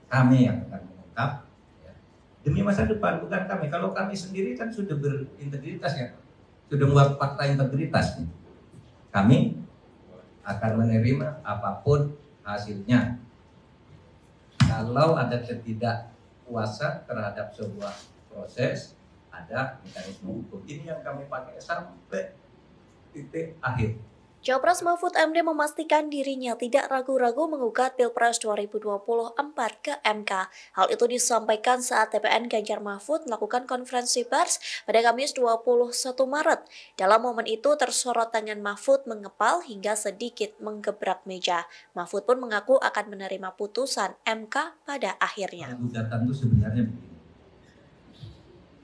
Kami yang akan mengungkap ya, demi masa depan, bukan kami. Kalau kami sendiri kan sudah berintegritas ya, sudah membuat fakta integritas nih. Kami akan menerima apapun hasilnya. Kalau ada ketidakpuasan terhadap sebuah proses, ada mekanisme hukum. Ini yang kami pakai sampai titik akhir. Capres Mahfud MD memastikan dirinya tidak ragu-ragu menggugat Pilpres 2024 ke MK. Hal itu disampaikan saat TPN Ganjar Mahfud melakukan konferensi pers pada Kamis 21 Maret. Dalam momen itu tersorot tangan Mahfud mengepal hingga sedikit menggebrak meja. Mahfud pun mengaku akan menerima putusan MK pada akhirnya. Gugatan itu sebenarnya begini.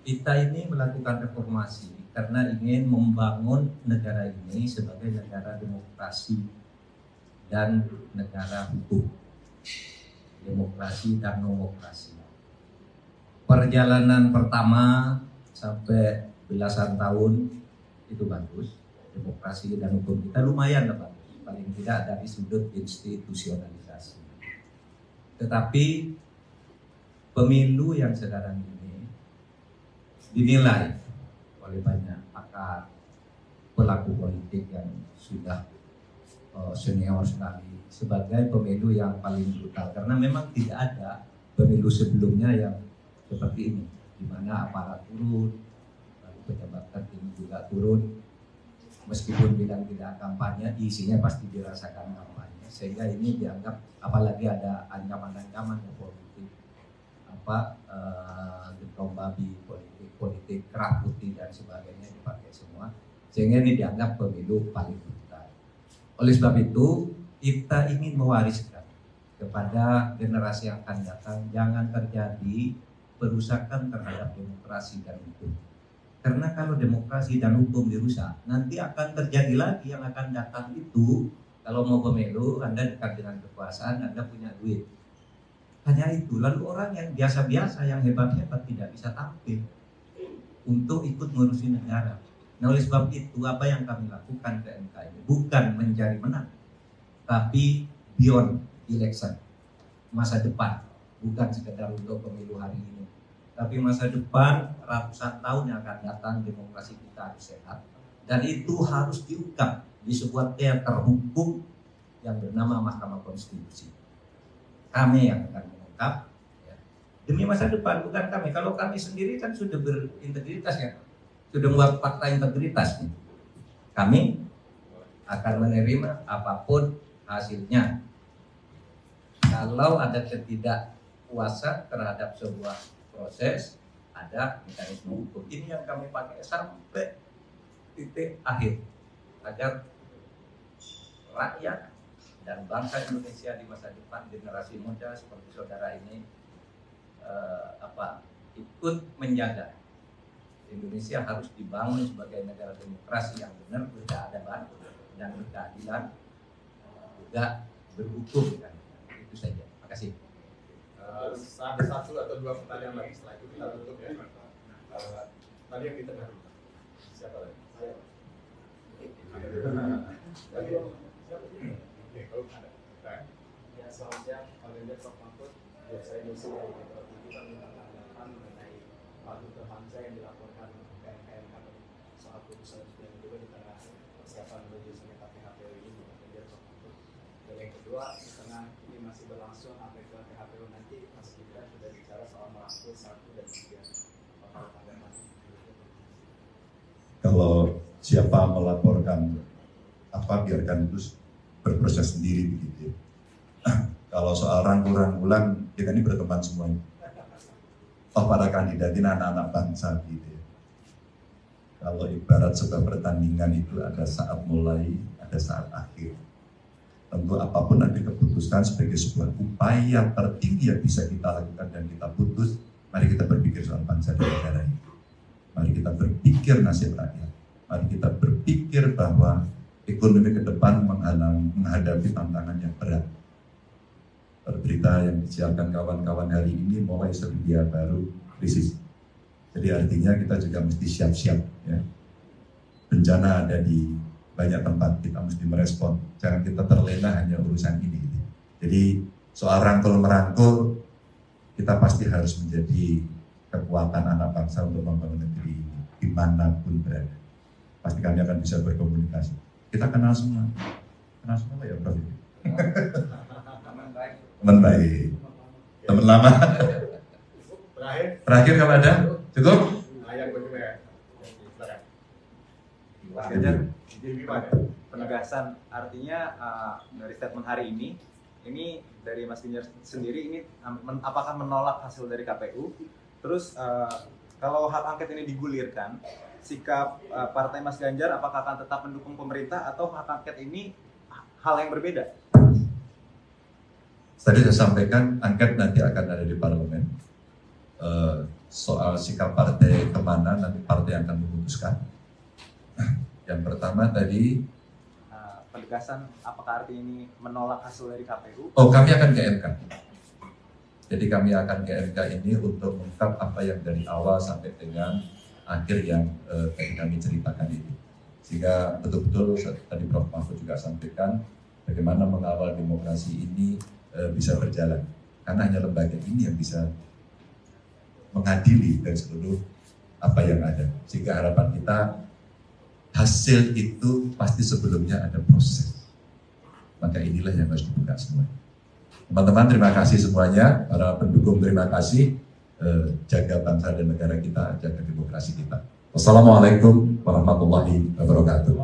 Kita ini melakukan reformasi karena ingin membangun negara ini sebagai negara demokrasi dan negara hukum. Demokrasi dan nomokrasi. Perjalanan pertama sampai belasan tahun itu bagus. Demokrasi dan hukum kita lumayan lah bagus. Paling tidak dari sudut institusionalisasi. Tetapi pemilu yang sekarang ini dinilai oleh banyak pakar, pelaku politik yang sudah senior sekali sebagai pemilu yang paling brutal, karena memang tidak ada pemilu sebelumnya yang seperti ini, di mana aparat turun, lalu pejabat tertinggi juga turun, meskipun bilang tidak kampanye, isinya pasti dirasakan kampanye, sehingga ini dianggap, apalagi ada ancaman-ancaman politik, gentong babi, politik kerah putih dan sebagainya dipakai semua, sehingga ini dianggap pemilu paling brutal. Oleh sebab itu kita ingin mewariskan kepada generasi yang akan datang, jangan terjadi perusakan terhadap demokrasi dan hukum. Karena kalau demokrasi dan hukum dirusak, nanti akan terjadi lagi yang akan datang itu. Kalau mau pemilu, Anda dekat dengan kekuasaan, Anda punya duit. Hanya itu, lalu orang yang biasa-biasa, yang hebat-hebat tidak bisa tampil untuk ikut ngurusin negara. Nah, oleh sebab itu apa yang kami lakukan ke MK ini bukan mencari menang, tapi beyond election, masa depan, bukan sekedar untuk pemilu hari ini, tapi masa depan ratusan tahun yang akan datang. Demokrasi kita harus sehat, dan itu harus diungkap di sebuah teater hukum yang bernama Mahkamah Konstitusi. Kami yang akan mengungkap ya, demi masa depan, bukan kami. Kalau kami sendiri kan sudah berintegritas ya, sudah membuat fakta integritas nih. Kami akan menerima apapun hasilnya. Kalau ada ketidakpuasan terhadap sebuah proses, ada mekanisme hukum. Ini yang kami pakai sampai titik akhir, agar rakyat dan bangsa Indonesia di masa depan, generasi muda seperti saudara ini ikut menjaga Indonesia harus dibangun sebagai negara demokrasi yang benar, berkeadaban dan berkeadilan, juga berhukum kan. Itu saja. Terima kasih. Ada satu atau dua pertanyaan lagi, setelah itu kita tutup ya. Tadi yang di tengah. Siapa lagi? Oke, kalau ada. Ya, selamat siang. Pak Ganjar, Prof. Mahfud. Saya Lucy dari Metro TV. Kami menanyakan mengenai Pak Hamzah yang dilaporkan ke MK soal putusan yang juga di tengah persiapan menuju sengketa PHPU ini, Pak Ganjar, Prof. Mahfud. Dan yang kedua, di tengah ini masih berlangsung apel PHPU nanti, Mas Gibran sudah bicara soal merangkul 1 dan 3. Kalau siapa melaporkan apa, biarkan itu berproses sendiri begitu. Kalau soal rangkul-rangkulan, kita ini berteman semuanya. Toh para kandidat ini anak-anak bangsa gitu ya. Kalau ibarat sebuah pertandingan itu ada saat mulai, ada saat akhir. Tentu apapun nanti keputusan sebagai sebuah upaya tertinggi yang bisa kita lakukan dan kita putus, mari kita berpikir soal bangsa dan negara ini. Mari kita berpikir nasib rakyat. Mari kita berpikir bahwa ekonomi ke depan menghadapi tantangan yang berat. Berita yang disiarkan kawan-kawan hari ini mulai sedia baru krisis. Jadi artinya kita juga mesti siap-siap ya. Bencana ada di banyak tempat, kita mesti merespon. Jangan kita terlena hanya urusan ini. Jadi soal rangkul-merangkul kita pasti harus menjadi kekuatan anak bangsa untuk membangun negeri ini dimanapun berada. Pasti kami akan bisa berkomunikasi. Kita kenal semua apa ya Prof? Teman baik, teman lama. Terakhir kalau ada, cukup? Penegasan artinya dari statement hari ini dari Mas Ganjar sendiri ini apakah menolak hasil dari KPU? Terus kalau hak angket ini digulirkan, sikap partai Mas Ganjar apakah akan tetap mendukung pemerintah atau hak angket ini hal yang berbeda? Tadi saya sampaikan angket nanti akan ada di parlemen. Soal sikap partai kemana nanti partai akan memutuskan. Yang pertama tadi penegasan apakah arti ini menolak hasil dari KPU? Oh, kami akan ke MK. Jadi kami akan ke MK ini untuk mengungkap apa yang dari awal sampai dengan akhir yang tadi kami ceritakan itu. Sehingga betul-betul tadi Prof. Mahfud juga sampaikan bagaimana mengawal demokrasi ini bisa berjalan. Karena hanya lembaga ini yang bisa mengadili dari seluruh apa yang ada. Sehingga harapan kita hasil itu pasti sebelumnya ada proses. Maka inilah yang harus dibuka semua. Teman-teman terima kasih semuanya, para pendukung terima kasih. Jaga bangsa dan negara kita, jaga demokrasi kita. Wassalamualaikum warahmatullahi wabarakatuh.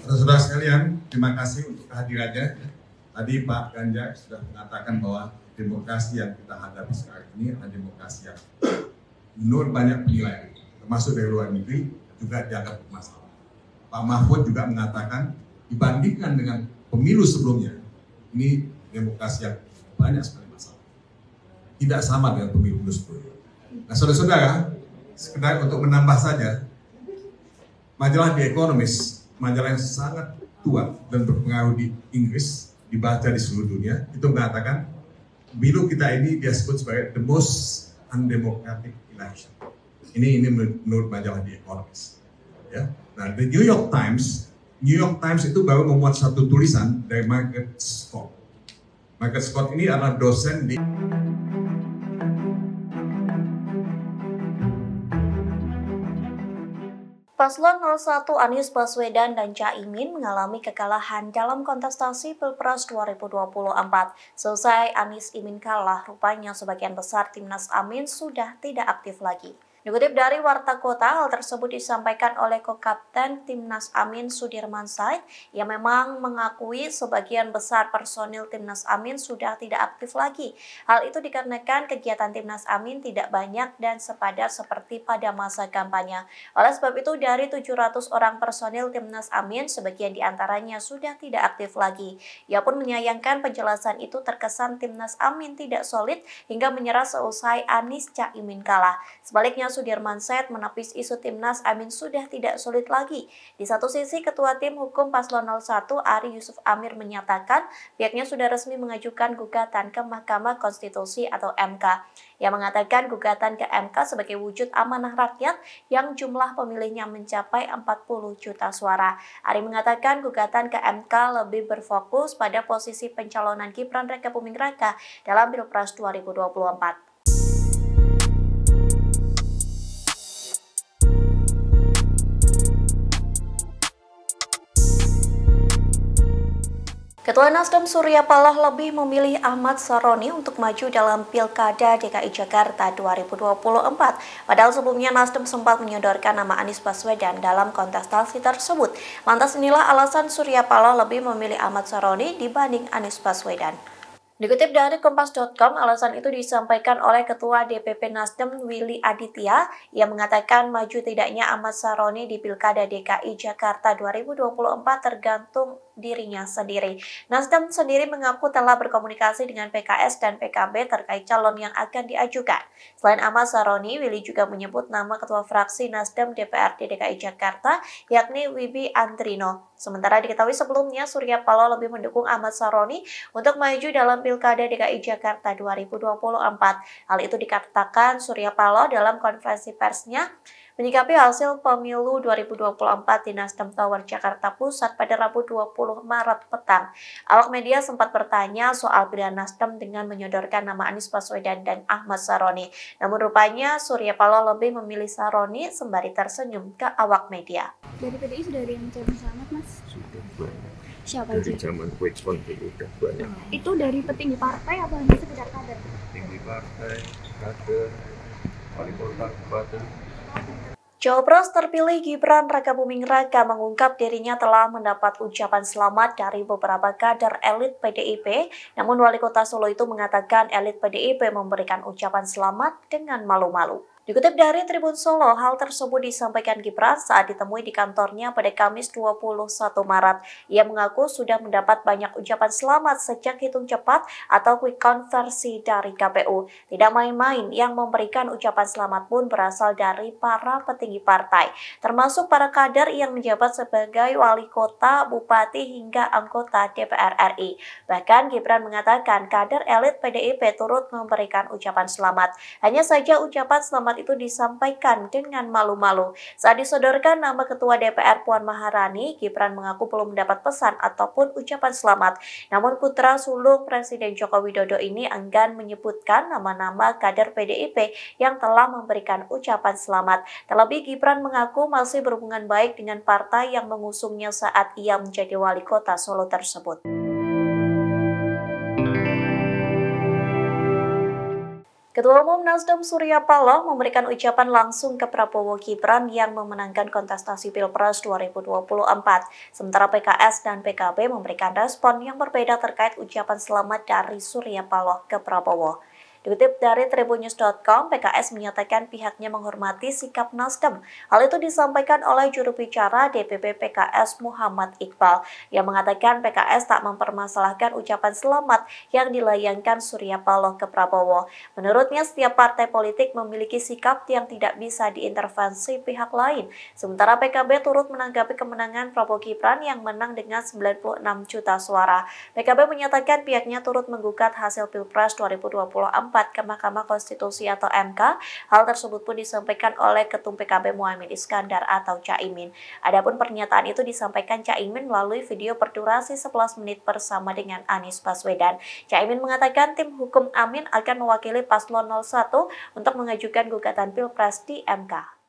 Saudara-saudara sekalian, terima kasih untuk kehadirannya. Tadi Pak Ganjar sudah mengatakan bahwa demokrasi yang kita hadapi sekarang ini adalah demokrasi yang menurut banyak penilaian, termasuk dari luar negeri, juga dianggap bermasalah. Pak Mahfud juga mengatakan dibandingkan dengan pemilu sebelumnya, ini demokrasi yang banyak sekali masalah. Tidak sama dengan pemilu sebelumnya. Nah saudara-saudara, sekedar untuk menambah saja, majalah The Economist, majalah yang sangat tua dan berpengaruh di Inggris, dibaca di seluruh dunia, itu mengatakan pemilu kita ini dia sebut sebagai the most undemocratic election. Ini menurut majalah The Economist. Ya. Nah, The New York Times itu baru memuat satu tulisan dari Margaret Scott. Margaret Scott ini adalah dosen di Paslon 01 Anies Baswedan dan Caimin mengalami kekalahan dalam kontestasi Pilpres 2024. Selesai Anies Imin kalah, rupanya sebagian besar Timnas Amin sudah tidak aktif lagi. Dikutip dari Warta Kota, hal tersebut disampaikan oleh Ko-Kapten Timnas Amin Sudirman Said yang memang mengakui sebagian besar personil Timnas Amin sudah tidak aktif lagi. Hal itu dikarenakan kegiatan Timnas Amin tidak banyak dan sepadat seperti pada masa kampanye. Oleh sebab itu, dari 700 orang personil Timnas Amin, sebagian diantaranya sudah tidak aktif lagi. Ia pun menyayangkan penjelasan itu terkesan Timnas Amin tidak solid hingga menyerah seusai Anies Caimin kalah. Sebaliknya, Sudirman Said menepis isu Timnas Amin sudah tidak solid lagi. Di satu sisi, Ketua Tim Hukum Paslon 01 Ari Yusuf Amir menyatakan pihaknya sudah resmi mengajukan gugatan ke Mahkamah Konstitusi atau MK. Ia mengatakan gugatan ke MK sebagai wujud amanah rakyat yang jumlah pemilihnya mencapai 40 juta suara. Ari mengatakan gugatan ke MK lebih berfokus pada posisi pencalonan Gibran Rakabuming Raka dalam Pilpres 2024. Ketua Nasdem Surya Paloh lebih memilih Ahmad Saroni untuk maju dalam Pilkada DKI Jakarta 2024. Padahal sebelumnya Nasdem sempat menyodorkan nama Anies Baswedan dalam kontestasi tersebut. Lantas inilah alasan Surya Paloh lebih memilih Ahmad Saroni dibanding Anies Baswedan. Dikutip dari Kompas.com, alasan itu disampaikan oleh Ketua DPP Nasdem Willy Aditya yang mengatakan maju tidaknya Ahmad Saroni di Pilkada DKI Jakarta 2024 tergantung dirinya sendiri. Nasdem sendiri mengaku telah berkomunikasi dengan PKS dan PKB terkait calon yang akan diajukan. Selain Ahmad Saroni, Willy juga menyebut nama Ketua Fraksi Nasdem DPRD DKI Jakarta yakni Wibi Andrino. Sementara diketahui sebelumnya Surya Paloh lebih mendukung Ahmad Saroni untuk maju dalam Pilkada DKI Jakarta 2024. Hal itu dikatakan Surya Paloh dalam konferensi persnya Menyikapi hasil pemilu 2024 di Nasdem Tower Jakarta Pusat pada Rabu 20 Maret petang, awak media sempat bertanya soal pilihan Nasdem dengan menyodorkan nama Anies Baswedan dan Ahmad Saroni. Namun rupanya Surya Paloh lebih memilih Saroni sembari tersenyum ke awak media. Dari PDI sudah ada yang calon selamat, Mas? Sudah banyak. Siapa Dari aja? zaman quick count dulu udah banyak. Itu dari petinggi partai atau hanya sekedar kader? Tinggi partai, kader, wali kota, bupati. Cawapres terpilih Gibran Rakabuming Raka mengungkap dirinya telah mendapat ucapan selamat dari beberapa kader elit PDIP, namun Wali Kota Solo itu mengatakan elit PDIP memberikan ucapan selamat dengan malu-malu. Dikutip dari Tribun Solo, hal tersebut disampaikan Gibran saat ditemui di kantornya pada Kamis 21 Maret. Ia mengaku sudah mendapat banyak ucapan selamat sejak hitung cepat atau quick count versi dari KPU. Tidak main-main, yang memberikan ucapan selamat pun berasal dari para petinggi partai, termasuk para kader yang menjabat sebagai wali kota, bupati, hingga anggota DPR RI. Bahkan Gibran mengatakan kader elit PDIP turut memberikan ucapan selamat. Hanya saja ucapan selamat itu disampaikan dengan malu-malu. Saat disodorkan nama Ketua DPR Puan Maharani, Gibran mengaku belum mendapat pesan ataupun ucapan selamat. Namun putra sulung Presiden Joko Widodo ini enggan menyebutkan nama-nama kader PDIP yang telah memberikan ucapan selamat. Terlebih Gibran mengaku masih berhubungan baik dengan partai yang mengusungnya saat ia menjadi wali kota Solo tersebut. Ketua Umum Nasdem Surya Paloh memberikan ucapan langsung ke Prabowo Gibran yang memenangkan kontestasi Pilpres 2024. Sementara PKS dan PKB memberikan respon yang berbeda terkait ucapan selamat dari Surya Paloh ke Prabowo. Dikutip dari tribunnews.com, PKS menyatakan pihaknya menghormati sikap Nasdem. Hal itu disampaikan oleh juru bicara DPP PKS Muhammad Iqbal yang mengatakan PKS tak mempermasalahkan ucapan selamat yang dilayangkan Surya Paloh ke Prabowo. Menurutnya setiap partai politik memiliki sikap yang tidak bisa diintervensi pihak lain. Sementara PKB turut menanggapi kemenangan Prabowo Gibran yang menang dengan 96 juta suara. PKB menyatakan pihaknya turut menggugat hasil Pilpres 2024 ke Mahkamah Konstitusi atau MK. Hal tersebut pun disampaikan oleh Ketum PKB Muhaimin Iskandar atau Caimin. Adapun pernyataan itu disampaikan Caimin melalui video berdurasi 11 menit bersama dengan Anies Baswedan. Caimin mengatakan tim hukum Amin akan mewakili Paslon 01 untuk mengajukan gugatan Pilpres di MK.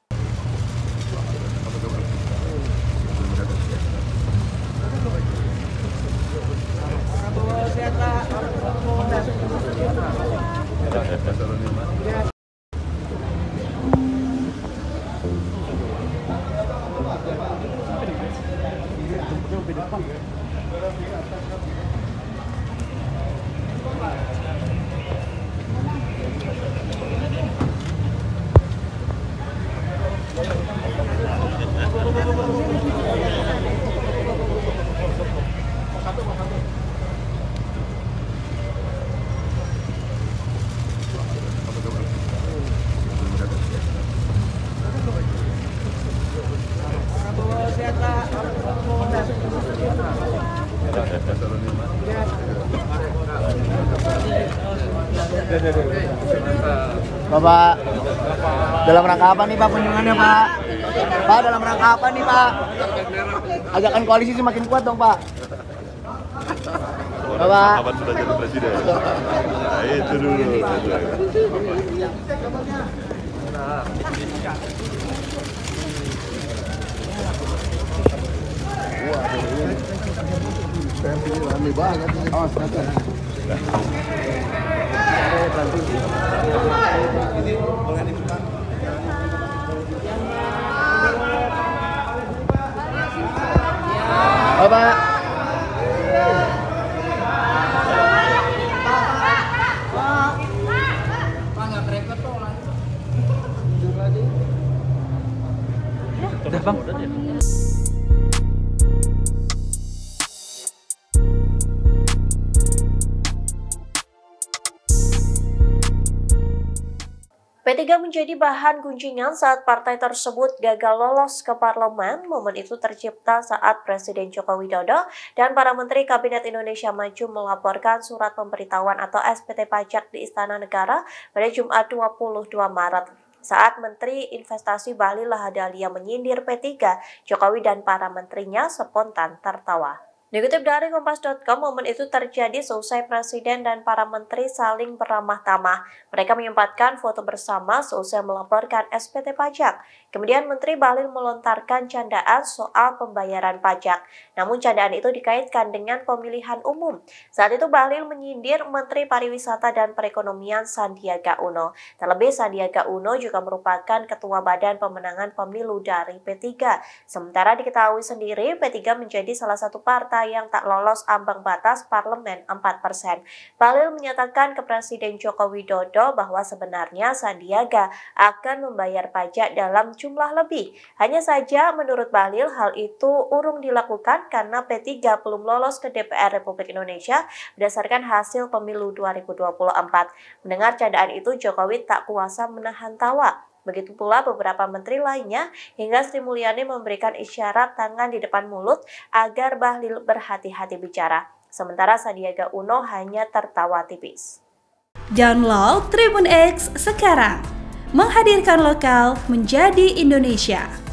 Bapak, dalam rangka apa nih Pak kunjungannya Pak? Pak, dalam rangka apa nih Pak? Ajakan koalisi semakin kuat dong Pak. Bapak. Kapan sudah jadi presiden? Nah, itu dulu. Rame banget. Awas, Bapak. Udah Bang. P3 menjadi bahan gunjingan saat partai tersebut gagal lolos ke parlemen. Momen itu tercipta saat Presiden Joko Widodo dan para Menteri Kabinet Indonesia Maju melaporkan surat pemberitahuan atau SPT pajak di Istana Negara pada Jumat 22 Maret. saat Menteri Investasi Bahlil Lahadalia menyindir P3, Jokowi dan para menterinya spontan tertawa. Dikutip dari Kompas.com, momen itu terjadi seusai Presiden dan para menteri saling beramah tamah. Mereka menyempatkan foto bersama seusai melaporkan SPT pajak. Kemudian Menteri Bahlil melontarkan candaan soal pembayaran pajak. Namun candaan itu dikaitkan dengan pemilihan umum. Saat itu Bahlil menyindir Menteri Pariwisata dan Perekonomian Sandiaga Uno. Terlebih Sandiaga Uno juga merupakan Ketua Badan Pemenangan Pemilu dari P3. Sementara diketahui sendiri P3 menjadi salah satu partai yang tak lolos ambang batas parlemen 4%. Bahlil menyatakan ke Presiden Joko Widodo bahwa sebenarnya Sandiaga akan membayar pajak dalam jumlah lebih. Hanya saja menurut Bahlil hal itu urung dilakukan karena P3 belum lolos ke DPR Republik Indonesia berdasarkan hasil pemilu 2024. Mendengar candaan itu, Jokowi tak kuasa menahan tawa. Begitu pula beberapa menteri lainnya hingga Sri Mulyani memberikan isyarat tangan di depan mulut agar Bahlil berhati-hati bicara. Sementara Sandiaga Uno hanya tertawa tipis. Download Tribun X sekarang, menghadirkan lokal menjadi Indonesia.